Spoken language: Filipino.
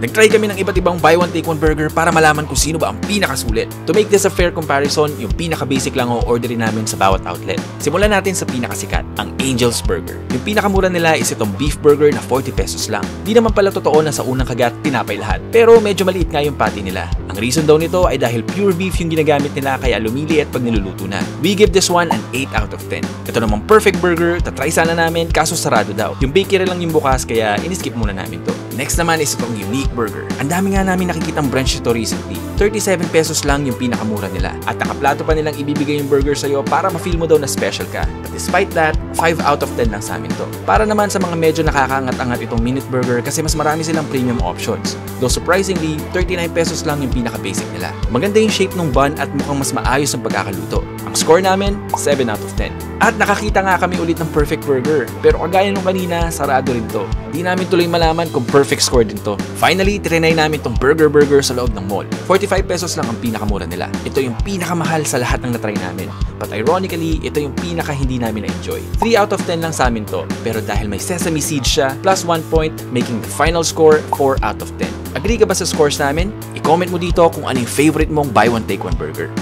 Nagtry kami ng iba't ibang buy one take one burger para malaman kung sino ba ang pinakasulit. To make this a fair comparison, yung pinaka-basic lang o orderin namin sa bawat outlet. Simulan natin sa pinakasikat, ang Angel's Burger. Yung pinakamura nila is itong beef burger na 40 pesos lang. Di naman pala totoo na sa unang kagat tinapay lahat, pero medyo maliit nga yung patty nila. Ang reason daw nito ay dahil pure beef yung ginagamit nila kaya lumiliit pag niluluto na. We give this one an 8 out of 10. Ito namang perfect burger, tatry sana namin kaso sarado daw. Yung bakery lang yung bukas kaya iniskip muna namin to. Next naman is itong Unique Burger. Ang dami nga namin nakikitang branch nito recently. 37 pesos lang yung pinakamura nila. At nakaplato pa nilang ibibigay yung burger sa'yo para ma-feel mo daw na special ka. But despite that, 5 out of 10 lang sa amin to. Para naman sa mga medyo nakakaangat-angat itong Minute Burger kasi mas marami silang premium options. Though surprisingly, 39 pesos lang yung pinaka-basic nila. Maganda yung shape ng bun at mukhang mas maayos ang pagkakaluto. Ang score namin, 7 out of 10. At nakakita nga kami ulit ng perfect burger. Pero kagaya nung kanina, sarado rin to. Di namin tuloy malaman kung perfect score din to. Finally, trinay namin tong burger sa loob ng mall. 45 pesos lang ang pinakamura nila. Ito yung pinakamahal sa lahat ng natry namin. But ironically, ito yung pinaka hindi namin na-enjoy. 3 out of 10 lang sa amin to. Pero dahil may sesame seeds siya, plus 1 point, making the final score 4 out of 10. Agree ka ba sa scores namin? I-comment mo dito kung ano yung favorite mong buy one take one burger.